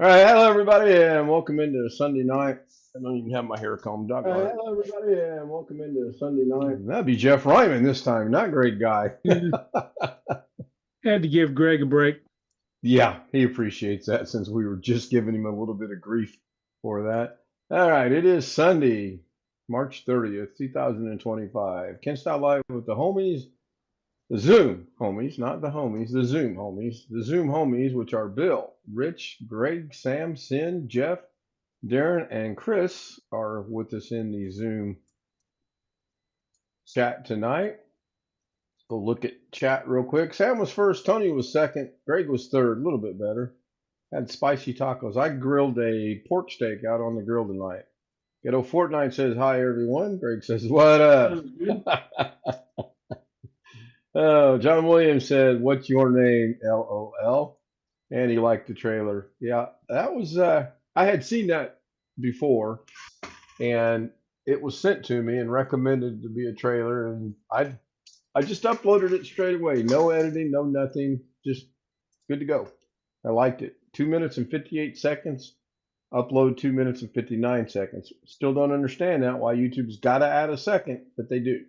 All right, hello everybody, and welcome into Sunday night. I don't even have my hair combed. All right, hello everybody, and welcome into Sunday night. That'd be Jeff Ryman this time. Not great guy. Had to give Greg a break. Yeah, he appreciates that since we were just giving him a little bit of grief for that. All right, it is Sunday, March 30th, 2025. Ken Style Live with the homies, the Zoom homies, not the homies, the Zoom homies. The Zoom homies, which are Bill, Rich, Greg, Sam, Sin, Jeff, Darren, and Chris are with us in the Zoom chat tonight. Go look at chat real quick. Sam was first, Tony was second, Greg was third, a little bit better. Had spicy tacos. I grilled a pork steak out on the grill tonight. Ghetto Fortnite says hi everyone. Greg says what up? Oh, John Williams said, "What's your name?" LOL, and he liked the trailer. Yeah, that was. I had seen that before, and it was sent to me and recommended to be a trailer, and I just uploaded it straight away. No editing, no nothing, just good to go. I liked it. 2 minutes and 58 seconds. Upload 2 minutes and 59 seconds. Still don't understand that why YouTube's got to add a second, but they do.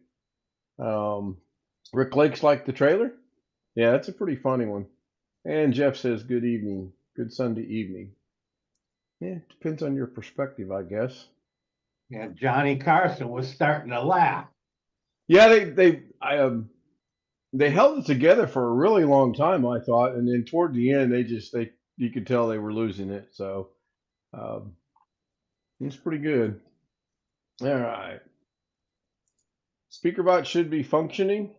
Rick Lake's like the trailer. Yeah, that's a pretty funny one. And Jeff says, "Good evening, good Sunday evening." Yeah, depends on your perspective, I guess. Yeah, Johnny Carson was starting to laugh. Yeah, they held it together for a really long time, I thought, and then toward the end, they you could tell they were losing it. So it's pretty good. All right, SpeakerBot should be functioning.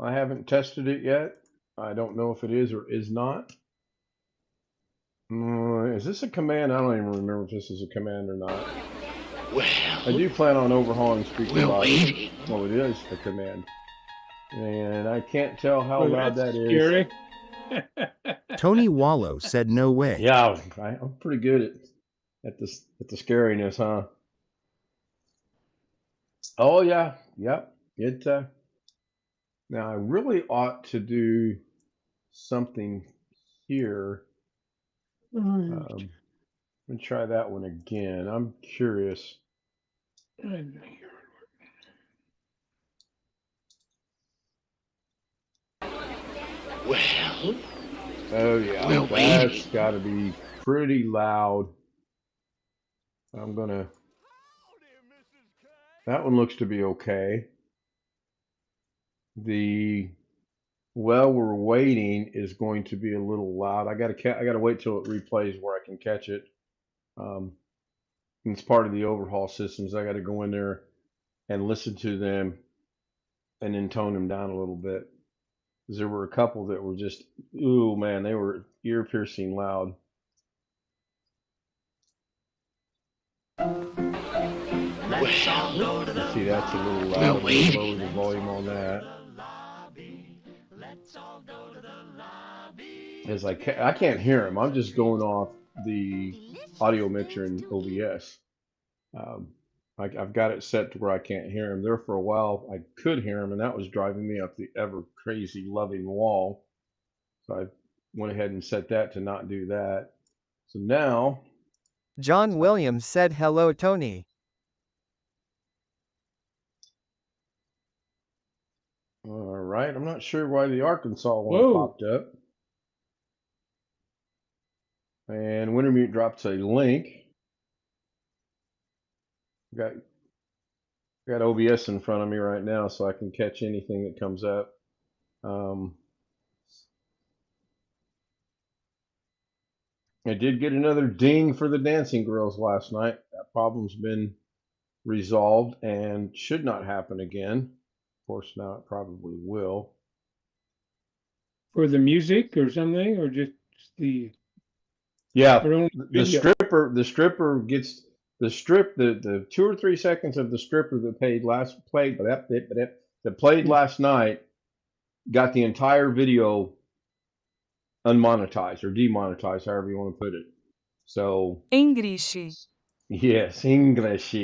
I haven't tested it yet. I don't know if it is or is not. Is this a command? I don't even remember if this is a command or not. Well, I do plan on overhauling SpeakerBot. we're waiting. Well, it is a command. And I can't tell how Well, loud that that's is. scary. Tony Wallow said no way. Yeah, I'm pretty good at the scariness, huh? Oh yeah, yep. It now I really ought to do something here. Let me try that one again. I'm curious. Well, Oh yeah, we're that's waiting. got to be pretty loud. I'm gonna. That one looks to be okay. The "Well, we're waiting" is going to be a little loud. I gotta wait till it replays where I can catch it. Um, it's part of the overhaul systems. I got to go in there and listen to them and then tone them down a little bit. Because there were a couple that were just, ooh man, they were ear piercing loud. Well, See, that's a little we're loud. Lower waiting. the volume on that. As I can't hear them. I'm just going off the audio mixer in OBS. I've got it set to where I can't hear him. There for a while, I could hear him, and that was driving me up the ever crazy loving wall. So I went ahead and set that to not do that. So now, John Williams said hello, Tony. all right, I'm not sure why the Arkansas one Whoa. popped up. And Wintermute drops a link. Got OBS in front of me right now, so I can catch anything that comes up. I did get another ding for the dancing girls last night. That problem's been resolved and should not happen again. Of course, now it probably will. For the music or something, or just the Yeah, their own the video? stripper gets the 2 or 3 seconds of the stripper that played last night got the entire video unmonetized or demonetized, however you want to put it. So Engrish. yes, English.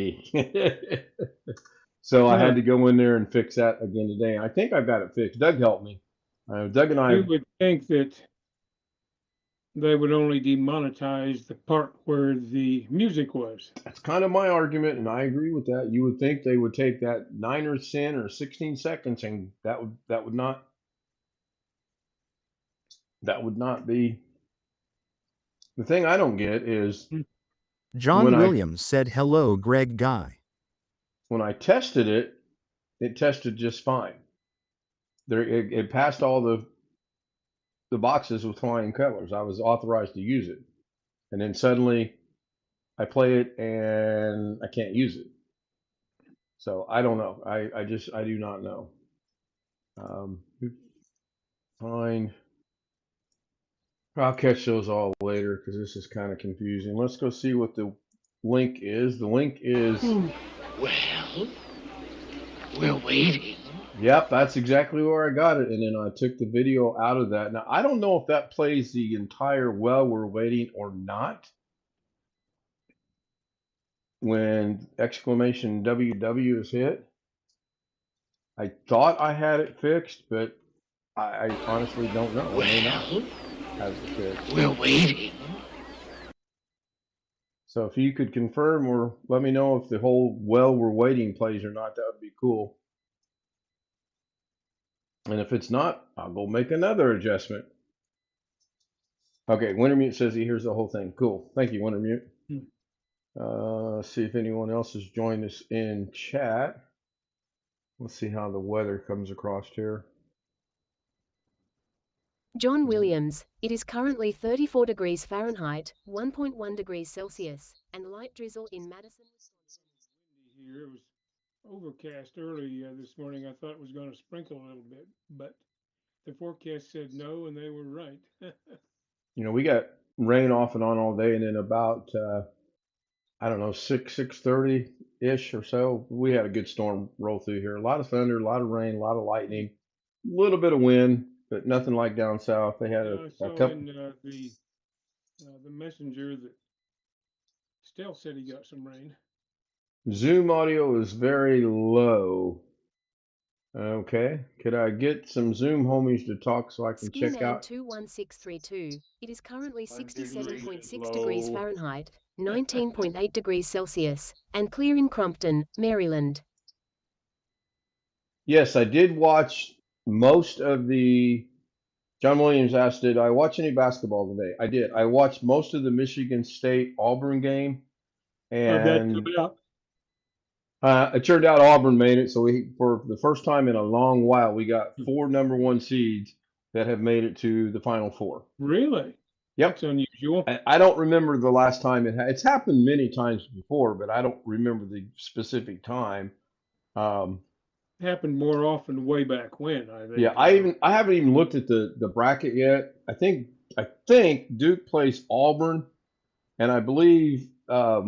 So I Huh. had to go in there and fix that again today. I think I've got it fixed. Doug helped me. Doug and I. You would think that they would only demonetize the part where the music was. That's kind of my argument, and I agree with that. You would think they would take that 9 or 10 or 16 seconds, and that would not be the thing. I don't get is when John I Williams said hello, Greg Guy. when I tested it, it tested just fine. It passed all the boxes with flying colors. I was authorized to use it, and then suddenly I play it and I can't use it. So I don't know. I do not know. Fine. I'll catch those all later because this is kind of confusing. Let's go see what the link is. The link is. Well, we're waiting. Yep, that's exactly where I got it. And then I took the video out of that. Now, I don't know if that plays the entire "Well, We're Waiting" or not. When exclamation WW is hit, I thought I had it fixed, but I honestly don't know. I may not Well, have it fixed. we're waiting. So if you could confirm or let me know if the whole "Well, We're Waiting" plays or not, that would be cool. And if it's not, I'll go make another adjustment. Okay, Wintermute says he hears the whole thing. Cool. Thank you, Wintermute. Let's see if anyone else has joined us in chat. Let's see how the weather comes across here. John Williams, it is currently 34 degrees Fahrenheit, 1.1 degrees Celsius, and light drizzle in Madison, Wisconsin. Here it was overcast early this morning. I thought it was going to sprinkle a little bit, but the forecast said no, and they were right. You know, we got rain off and on all day, and then about I don't know 6:30 ish or so, we had a good storm roll through here. A lot of thunder, a lot of rain, a lot of lightning, a little bit of wind, but nothing like down south. They had I a saw couple. in the messenger that Stell said he got some rain. Zoom audio is very low. Okay, could I get some Zoom homies to talk so I can Ski check Man out? 21632, it is currently 67.6 Low. degrees Fahrenheit, 19.8 degrees Celsius, and clear in Crompton, Maryland. Yes, I did watch most of the. John Williams asked, did I watch any basketball today? I did. I watched most of the Michigan State Auburn game, How'd that and come out? it turned out Auburn made it. So we, for the first time in a long while, we got 4 number 1 seeds that have made it to the Final Four. Really? Yep. That's unusual. I don't remember the last time it's happened many times before, but I don't remember the specific time. Happened more often way back when, I think. Yeah, I haven't even looked at the bracket yet. I think Duke plays Auburn, and I believe I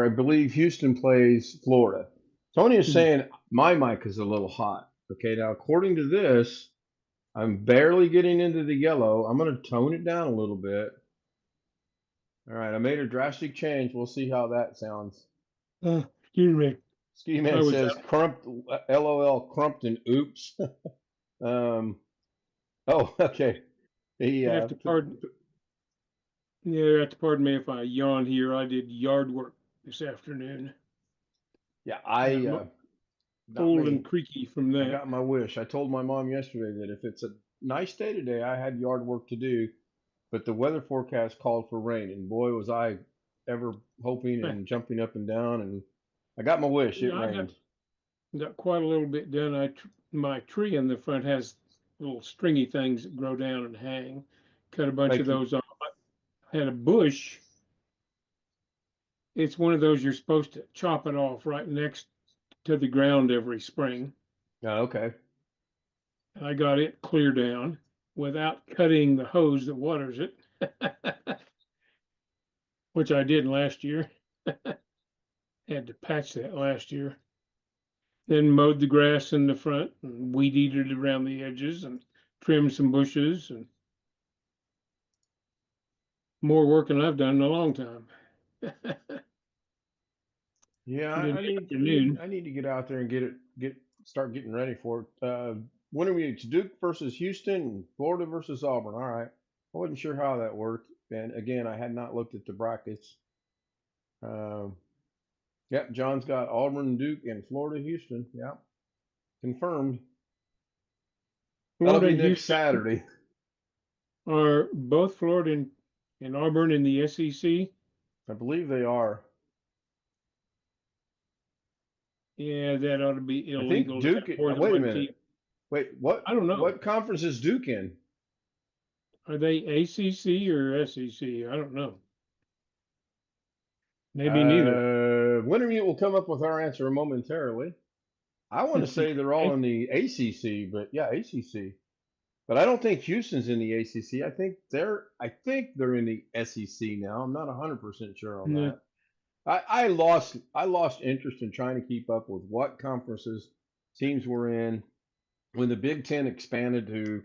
believe Houston plays Florida. Tony is saying my mic is a little hot. Okay, now according to this, I'm barely getting into the yellow. I'm going to tone it down a little bit. All right, I made a drastic change. We'll see how that sounds. Excuse me. Ski Man says, LOL, Crumpton, oops. Oh, okay. You have to pardon. Yeah, you have to pardon me if I yawn here. I did yard work this afternoon. Yeah, Old and creaky from I that. got my wish. I told my mom yesterday that if it's a nice day today, I had yard work to do, but the weather forecast called for rain, and boy, was I ever hoping and jumping up and down, and I got my wish. It rained. Got quite a little bit done. My tree in the front has little stringy things that grow down and hang. Cut a bunch of those off. I had a bush. It's one of those you're supposed to chop it off right next to the ground every spring. Oh, okay. And I got it clear down without cutting the hose that waters it, which I did last year. Had to patch that last year. Then mowed the grass in the front and weed eated around the edges and trimmed some bushes, and more work than I've done in a long time. Yeah, I need to get out there and start getting ready for it. When are we? It's Duke versus Houston, Florida versus Auburn. All right. I wasn't sure how that worked. And again, I had not looked at the brackets. Um, yep, John's got Auburn, Duke, and Florida, Houston. Yep, confirmed. That'll Florida be and next Houston Saturday. are both Florida and Auburn in the SEC. I believe they are. Yeah, that ought to be I think illegal to have Duke. more than Wait a one team. minute. Wait, what? I don't know. What conference is Duke in? Are they ACC or SEC? I don't know. Maybe neither. Wintermute will come up with our answer momentarily. I want to say they're all in the ACC, but yeah, ACC. But I don't think Houston's in the ACC. I think they're in the SEC now. I'm not 100% sure on No. that. I lost interest in trying to keep up with what conferences teams were in when the Big Ten expanded to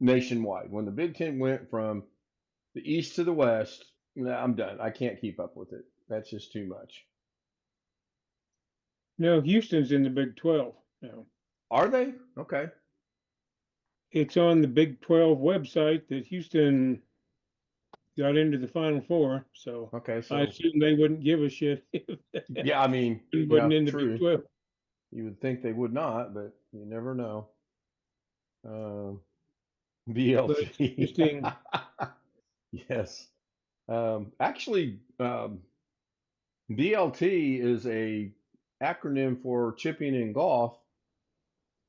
nationwide. When the Big Ten went from the East to the West, nah, I'm done. I can't keep up with it. That's just too much. No, Houston's in the Big 12 now. Are they? Okay. It's on the Big 12 website that Houston got into the Final Four, so Okay. I So assume they wouldn't give a shit if yeah, I mean, it yeah, wasn't in the Big true. 12. You would think they would not, but you never know. Um, But it's BLT. interesting. Yes. Actually, BLT is a acronym for chipping in golf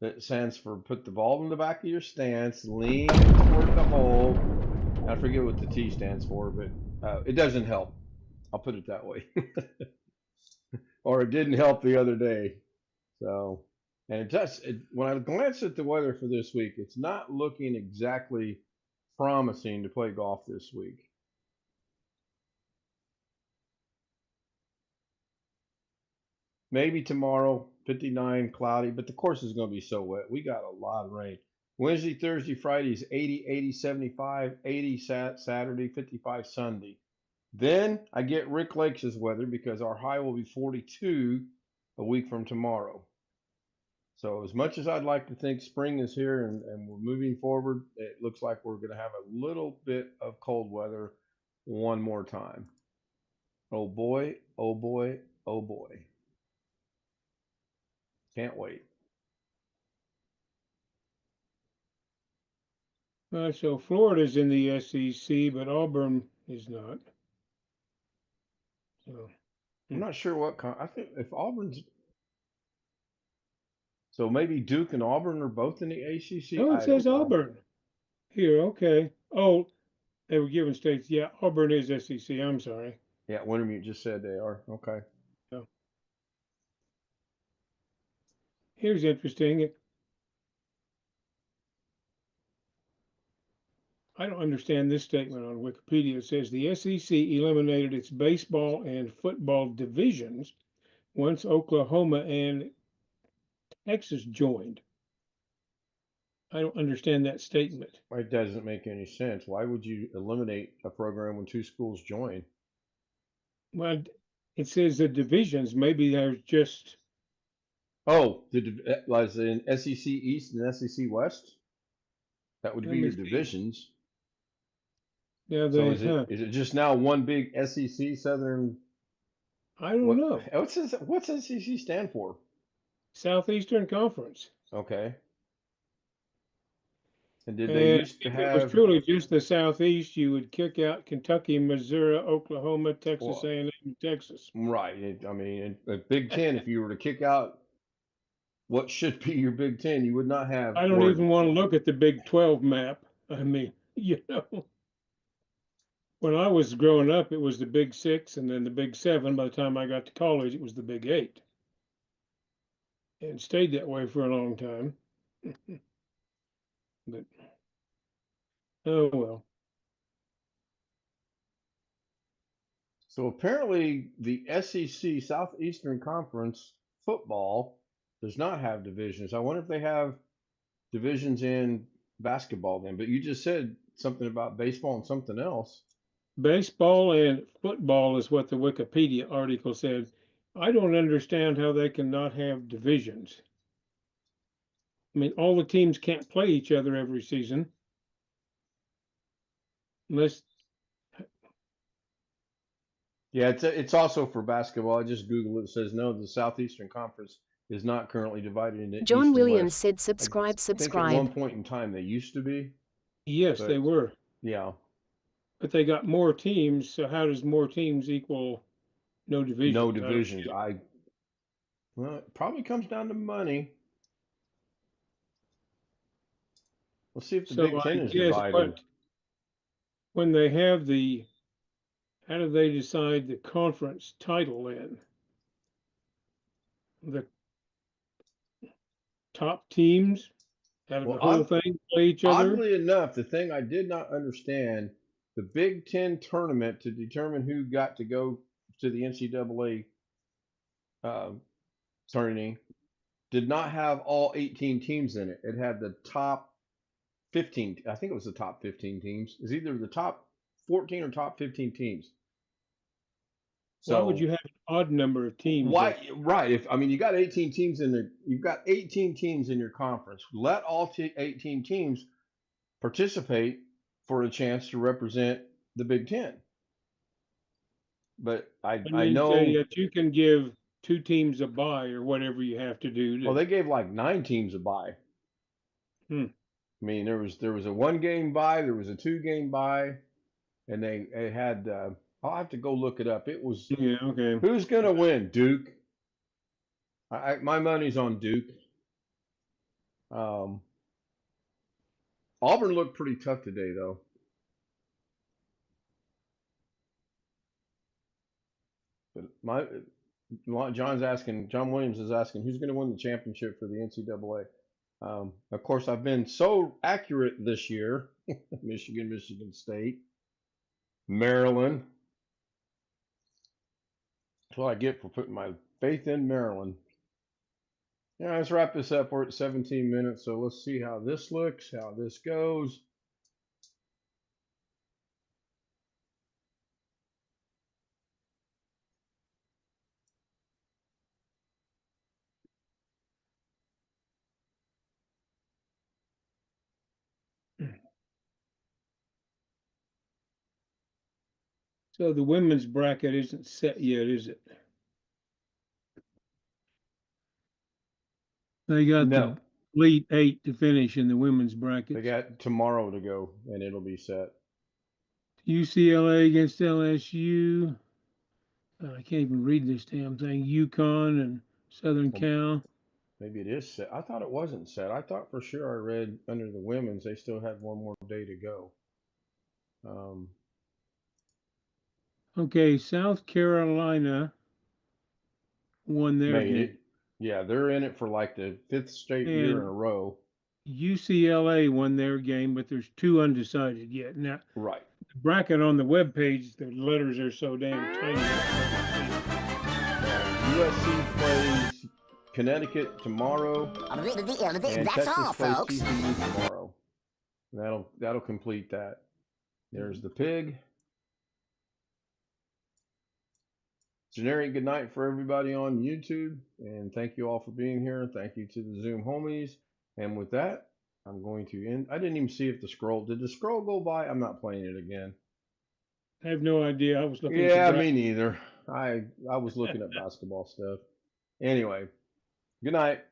that stands for put the ball in the back of your stance, lean toward the hole. I forget what the T stands for, but it doesn't help. I'll put it that way. Or it didn't help the other day. So, and when I glance at the weather for this week, it's not looking exactly promising to play golf this week. Maybe tomorrow, 59, cloudy, but the course is going to be so wet. We got a lot of rain. Wednesday, Thursday, Friday is 80, 80, 75, 80 Saturday, 55 Sunday. Then I get Rick Lakes' weather because our high will be 42 a week from tomorrow. So as much as I'd like to think spring is here and we're moving forward, it looks like we're going to have a little bit of cold weather one more time. Oh boy, oh boy, oh boy. Can't wait. So Florida's in the SEC, but Auburn is not. So I'm not sure I think if Auburn's so maybe Duke and Auburn are both in the ACC. oh, it I don't says know. Auburn here. Okay. Oh, they were given states. Yeah, Auburn is SEC. I'm sorry. Yeah, Wintermute just said they are. Okay. So here's interesting. I don't understand this statement on Wikipedia. It says the SEC eliminated its baseball and football divisions once Oklahoma and Texas joined. I don't understand that statement. It doesn't make any sense. Why would you eliminate a program when two schools join? Well, it says the divisions. Maybe there's just. Oh, was in SEC East and SEC West? That would Let be me your see. divisions. Yeah, So they. is it just now one big SEC Southern? I don't know. What's SEC stand for? Southeastern Conference. Okay. And did they And used to if it was have? truly just the Southeast, you would kick out Kentucky, Missouri, Oklahoma, Texas Well, A&M, and Texas. right. I mean, in Big Ten, if you were to kick out what should be your Big Ten, you would not have I don't even Oregon. want to look at the Big 12 map. I mean, you know, when I was growing up, it was the Big Six and then the Big Seven. By the time I got to college, it was the Big Eight. And stayed that way for a long time. But, oh well. So apparently, the SEC Southeastern Conference football does not have divisions. I wonder if they have divisions in basketball then. But you just said something about baseball and something else. Baseball and football is what the Wikipedia article said. I don't understand how they can not have divisions. I mean, all the teams can't play each other every season. Unless, Yeah, it's also for basketball. I just Googled it. It says no, the Southeastern Conference is not currently divided into John East and Williams West. said I subscribe, think at one subscribe. point in time they used to be, yes, they but were, yeah, but they got more teams, so how does more teams equal no no divisions? I don't divisions. get it. Well, it probably comes down to money. Let's see if the So Big Ten I is guess divided. what, when they have how do they decide the conference title then? The top teams out of the Well, whole thing play each other? oddly enough, the thing I did not understand, the Big Ten tournament to determine who got to go to the NCAA tourney did not have all 18 teams in it. It had the top 15. I think it was the top 15 teams. It's either the top 14 or top 15 teams. Why would So you have an odd number of teams then? why? Right? If I mean, you got 18 teams in the, you've got 18 teams in your conference. Let all 18 teams participate for a chance to represent the Big Ten. But And I then say know. that you can give two teams a bye or whatever you have to do Well, to, they gave like 9 teams a bye. hmm. I mean, there was a 1 game bye, there was a 2 game bye, and they had. I'll have to go look it up. It was Yeah, okay. who's gonna win, Duke. My money's on Duke. Um, Auburn looked pretty tough today, though. But John Williams is asking who's going to win the championship for the NCAA. Of course, I've been so accurate this year. Michigan State, Maryland. That's what I get for putting my faith in Maryland. Yeah, let's wrap this up. We're at 17 minutes, so let's see how this looks, how this goes. So the women's bracket isn't set yet, is it? They got No, the Elite Eight to finish in the women's they brackets. got tomorrow to go, and it'll be set. UCLA against LSU. I can't even read this damn thing. UConn and Southern Well, Cal. maybe it is set. I thought it wasn't set. I thought for sure I read under the women's they still had one more day to go. Um, Okay, South Carolina won their made game. it. Yeah, they're in it for like the 5th straight year in a And row. UCLA won their game, but there's two undecided yet. Now, Right. the bracket on the web page, the letters are so damn tiny. USC plays Connecticut tomorrow, and That's Texas all, plays folks. TCU tomorrow. That'll complete that. There's the pig. Generic good night for everybody on YouTube, and thank you all for being here. Thank you to the Zoom homies. And with that, I'm going to end. I didn't even see if did the scroll go by? I'm not playing it again. I have no idea. I was looking at Yeah, the me neither. I was looking at basketball stuff. Anyway, good night.